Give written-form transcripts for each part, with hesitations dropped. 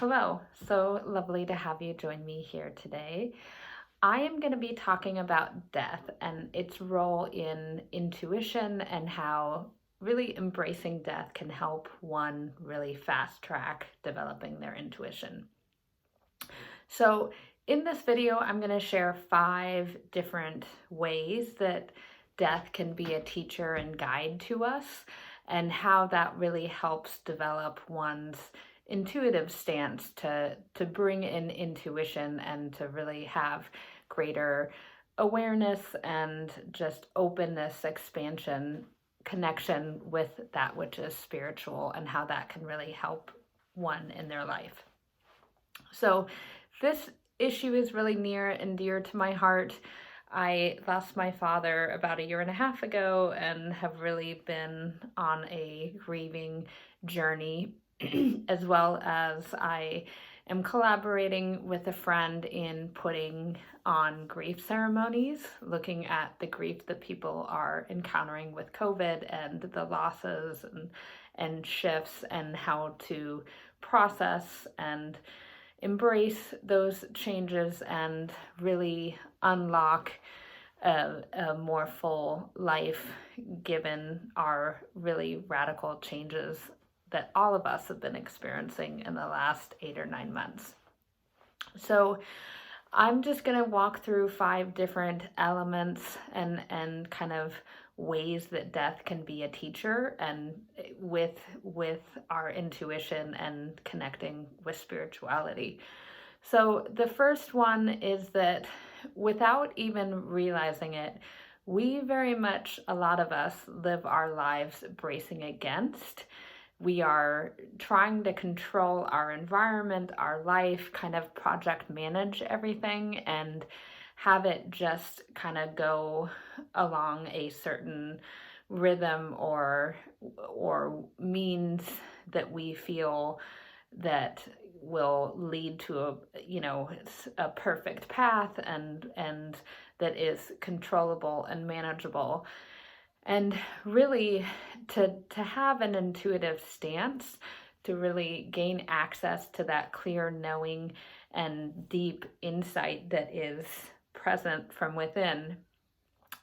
Hello, so lovely to have you join me here today. I am going to be talking about death and its role in intuition and how really embracing death can help one really fast track developing their intuition. So, in this video, I'm going to share 5 different ways that death can be a teacher and guide to us, and how that really helps develop one's intuitive stance to bring in intuition and to really have greater awareness and just openness, expansion, connection with that which is spiritual, and how that can really help one in their life. So, this issue is really near and dear to my heart. I lost my father about a year and a half ago and have really been on a grieving journey, as well as I am collaborating with a friend in putting on grief ceremonies, looking at the grief that people are encountering with COVID and the losses and shifts, and how to process and embrace those changes and really unlock a more full life, given our really radical changes that all of us have been experiencing in the last 8 or 9 months. So I'm just going to walk through 5 different elements and kind of ways that death can be a teacher, and with our intuition and connecting with spirituality. So the first one is that without even realizing it, we very much, a lot of us, live our lives bracing against. We are trying to control our environment, our life, kind of project manage everything and have it just kind of go along a certain rhythm or means that we feel that will lead to a perfect path and that is controllable and manageable. And really, to have an intuitive stance, to really gain access to that clear knowing and deep insight that is present from within,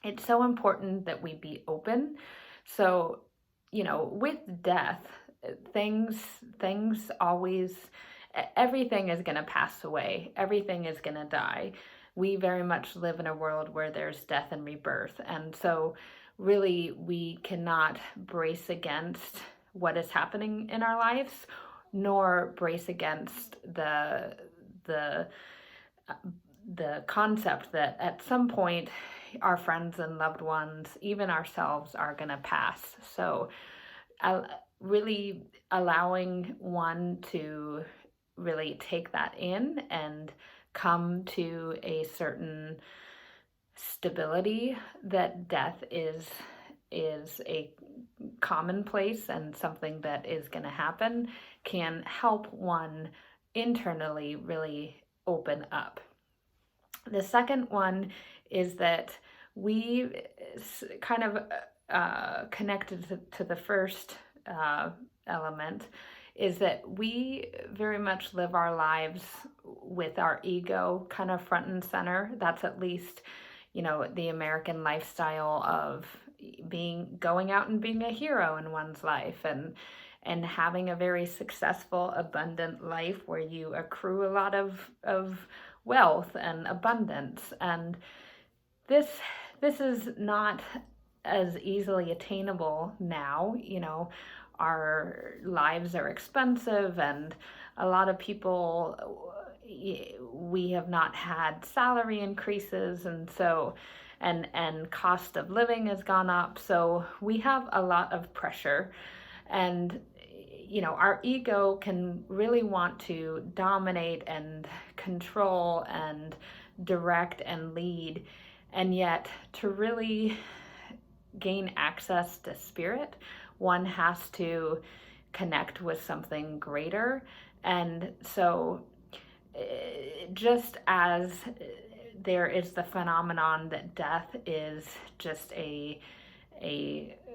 it's so important that we be open. So, with death, things always, everything is going to pass away, everything is going to die. We very much live in a world where there's death and rebirth, and so really we cannot brace against what is happening in our lives, nor brace against the concept that at some point our friends and loved ones, even ourselves, are going to pass. So really allowing one to really take that in and come to a certain stability that death is a commonplace and something that is going to happen, can help one internally really open up. The second one is that we kind of connected to the first element, is that we very much live our lives with our ego kind of front and center. That's at least, the American lifestyle of going out and being a hero in one's life, and having a very successful, abundant life where you accrue a lot of wealth and abundance. And this is not as easily attainable now. Our lives are expensive, and a lot of people, we have not had salary increases, and so and cost of living has gone up, so we have a lot of pressure. And our ego can really want to dominate and control and direct and lead, and yet to really gain access to spirit, one has to connect with something greater. And so just as there is the phenomenon that death is just a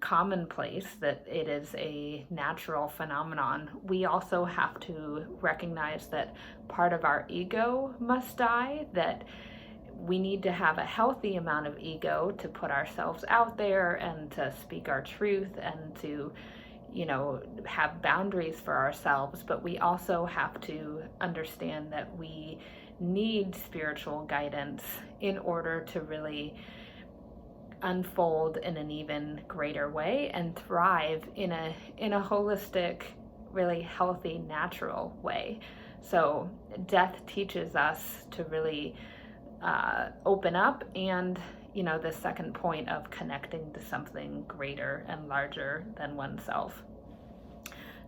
commonplace, that it is a natural phenomenon, we also have to recognize that part of our ego must die, that we need to have a healthy amount of ego to put ourselves out there and to speak our truth and to, have boundaries for ourselves. But we also have to understand that we need spiritual guidance in order to really unfold in an even greater way and thrive in a holistic, really healthy, natural way. So death teaches us to really open up, and the second point of connecting to something greater and larger than oneself.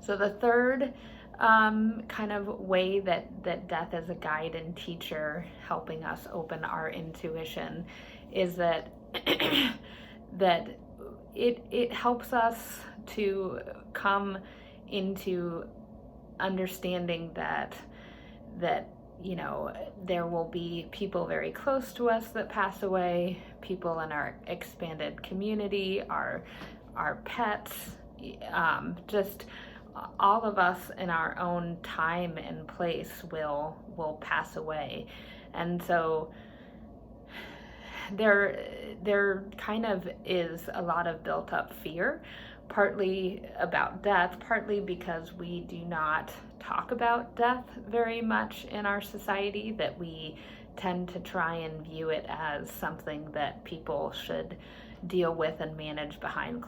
So the third kind of way that death is a guide and teacher, helping us open our intuition, is that that it helps us to come into understanding that there will be people very close to us that pass away, people in our expanded community, our pets, just all of us in our own time and place will pass away. And so there kind of is a lot of built up fear, partly about death, partly because we do not talk about death very much in our society, that we tend to try and view it as something that people should deal with and manage behind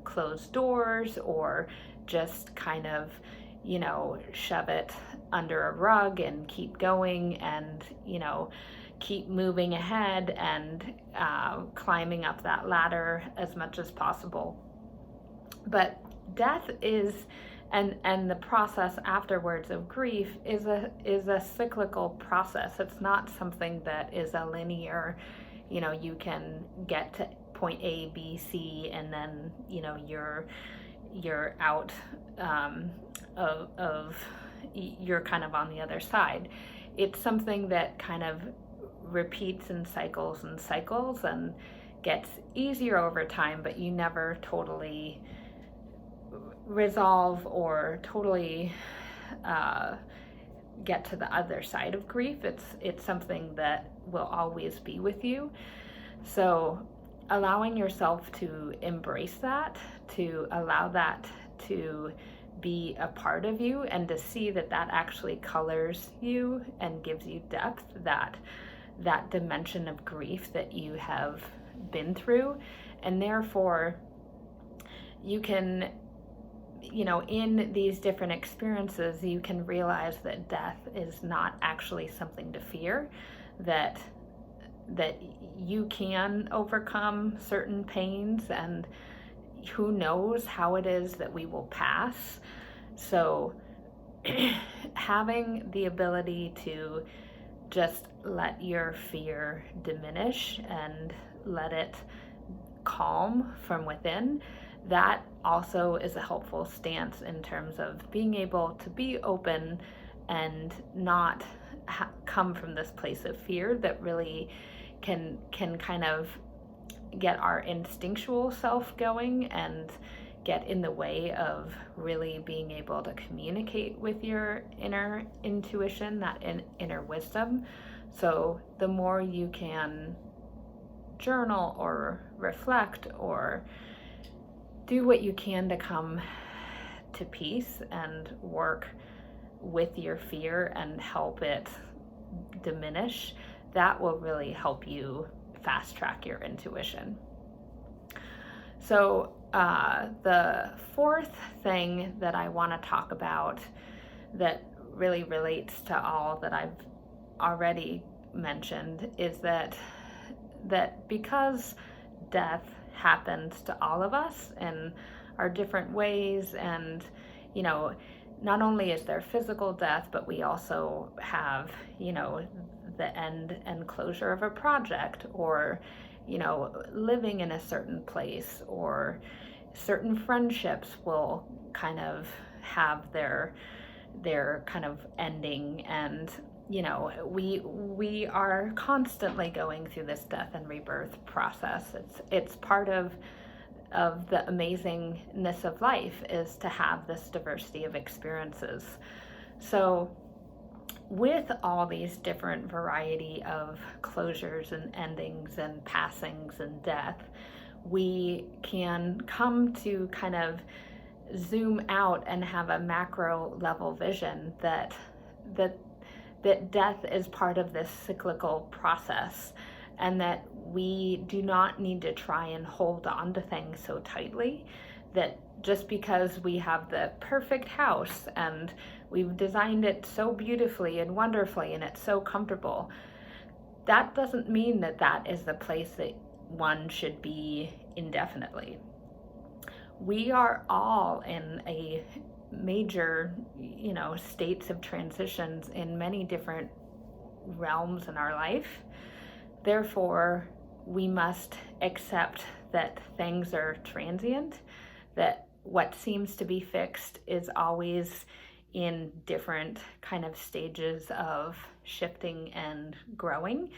closed doors, or just kind of, shove it under a rug and keep going and, keep moving ahead and climbing up that ladder as much as possible. But death is, and the process afterwards of grief is a cyclical process. It's not something that is a linear, you can get to point A, B, C, and then you're out of you're kind of on the other side. It's something that kind of repeats and cycles and gets easier over time, but you never totally resolve or totally get to the other side of grief. It's something that will always be with you. So allowing yourself to embrace that, to allow that to be a part of you, and to see that actually colors you and gives you depth, that dimension of grief that you have been through. And therefore you can, in these different experiences, you can realize that death is not actually something to fear, that you can overcome certain pains, and who knows how it is that we will pass. So having the ability to just let your fear diminish and let it calm from within, that also is a helpful stance in terms of being able to be open and not come from this place of fear that really can kind of get our instinctual self going and get in the way of really being able to communicate with your inner intuition, that inner wisdom. So the more you can journal or reflect or do what you can to come to peace and work with your fear and help it diminish, that will really help you fast track your intuition. So the fourth thing that I want to talk about that really relates to all that I've already mentioned is that because death happens to all of us in our different ways, and not only is there physical death, but we also have the end and closure of a project, or living in a certain place, or certain friendships will kind of have their kind of ending. And we are constantly going through this death and rebirth process. It's part of the amazingness of life is to have this diversity of experiences. So with all these different variety of closures and endings and passings and death, we can come to kind of zoom out and have a macro level vision that that death is part of this cyclical process, and that we do not need to try and hold on to things so tightly, that just because we have the perfect house and we've designed it so beautifully and wonderfully and it's so comfortable, that doesn't mean that that is the place that one should be indefinitely. We are all in a major, states of transitions in many different realms in our life. Therefore, we must accept that things are transient, that what seems to be fixed is always in different kind of stages of shifting and growing.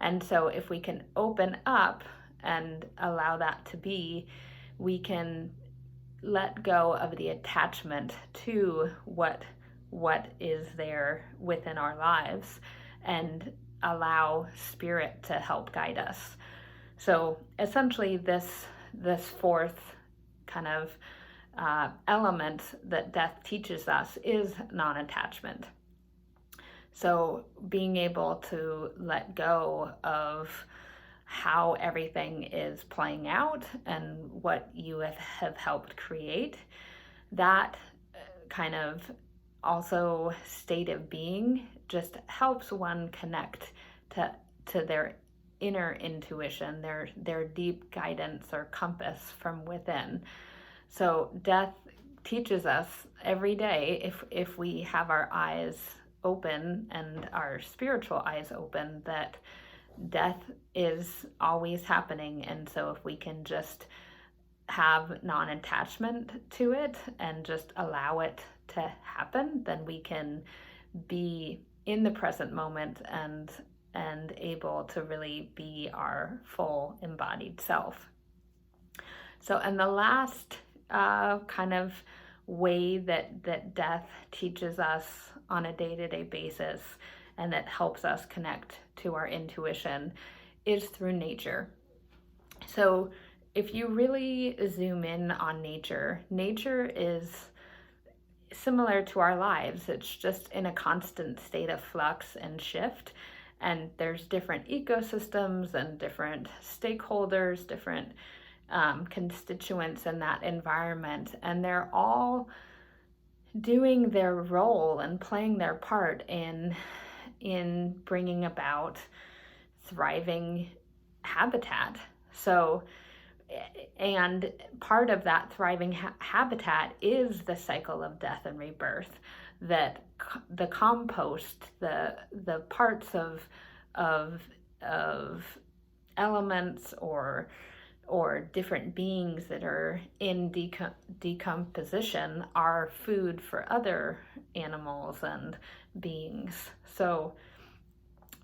And so if we can open up and allow that to be, we can let go of the attachment to what is there within our lives and allow spirit to help guide us. So essentially this fourth kind of element that death teaches us is non-attachment. So being able to let go of how everything is playing out and what you have helped create, that kind of also state of being just helps one connect to their inner intuition, their deep guidance or compass from within. So death teaches us every day, if we have our eyes open and our spiritual eyes open, that death is always happening. And so if we can just have non-attachment to it and just allow it to happen, then we can be in the present moment and able to really be our full embodied self. So, and the last kind of way that death teaches us on a day-to-day basis and that helps us connect to our intuition is through nature. So if you really zoom in on nature, nature is similar to our lives. It's just in a constant state of flux and shift. And there's different ecosystems and different stakeholders, different constituents in that environment. And they're all doing their role and playing their part in bringing about thriving habitat. So, and part of that thriving habitat is the cycle of death and rebirth, that the compost, the parts of elements or different beings that are in decomposition are food for other animals and beings. So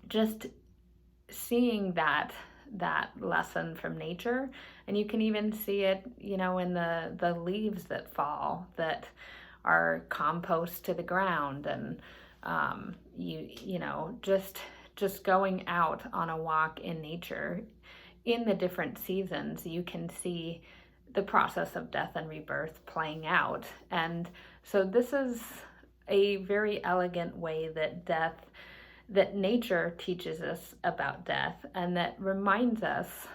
just seeing that lesson from nature, and you can even see it, in the leaves that fall that are compost to the ground, and just going out on a walk in nature in the different seasons, you can see the process of death and rebirth playing out. And so this is a very elegant way that nature teaches us about death, and that reminds us,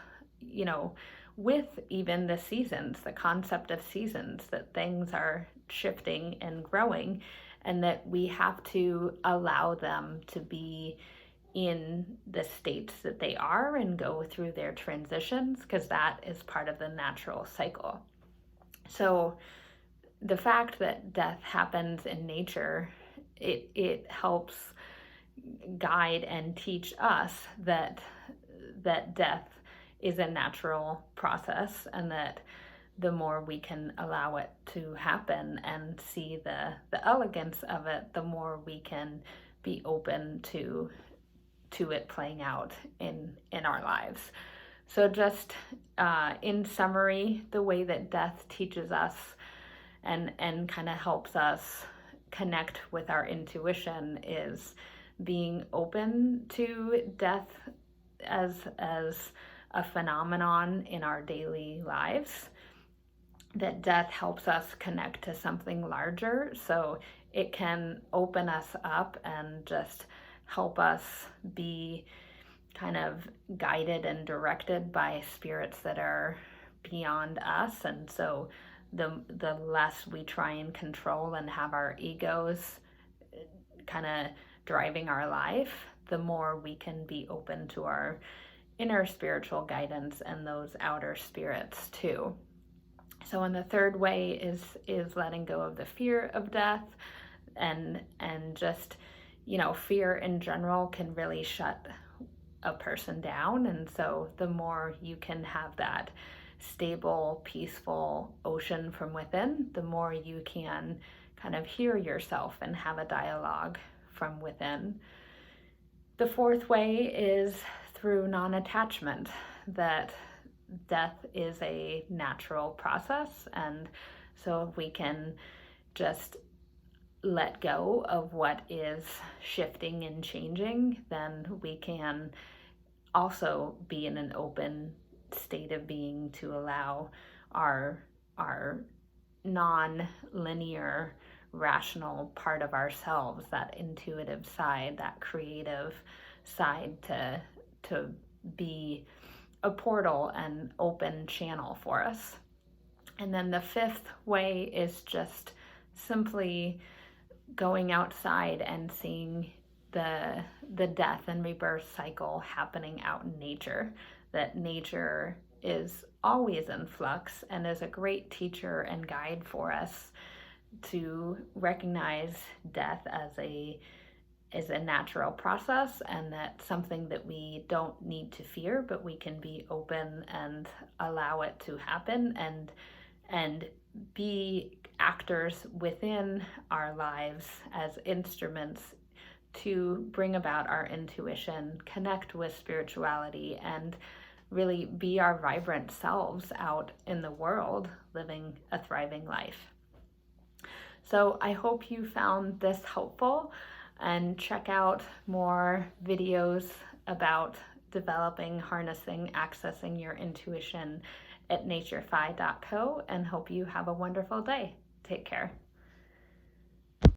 with even the seasons, the concept of seasons, that things are shifting and growing, and that we have to allow them to be in the states that they are and go through their transitions, because that is part of the natural cycle. So the fact that death happens in nature, it helps guide and teach us that death is a natural process, and that the more we can allow it to happen and see the elegance of it, the more we can be open to it playing out in our lives. So just in summary, the way that death teaches us and kind of helps us connect with our intuition is being open to death as a phenomenon in our daily lives. That death helps us connect to something larger, so it can open us up and just help us be kind of guided and directed by spirits that are beyond us. And so the less we try and control and have our egos kind of driving our life, the more we can be open to our inner spiritual guidance and those outer spirits too. So, and the third way is letting go of the fear of death, and just, fear in general can really shut a person down. And so the more you can have that stable, peaceful ocean from within, the more you can kind of hear yourself and have a dialogue from within. The fourth way is through non-attachment, that death is a natural process. And so if we can just let go of what is shifting and changing, then we can also be in an open state of being to allow our non-linear rational part of ourselves, that intuitive side, that creative side, to be a portal and open channel for us. And then the fifth way is just simply going outside and seeing the death and rebirth cycle happening out in nature. That nature is always in flux and is a great teacher and guide for us to recognize death as a natural process, and that's something that we don't need to fear, but we can be open and allow it to happen, and be actors within our lives as instruments to bring about our intuition, connect with spirituality, and really be our vibrant selves out in the world, living a thriving life. So I hope you found this helpful, and check out more videos about developing, harnessing, accessing your intuition at naturefy.co, and hope you have a wonderful day. Take care.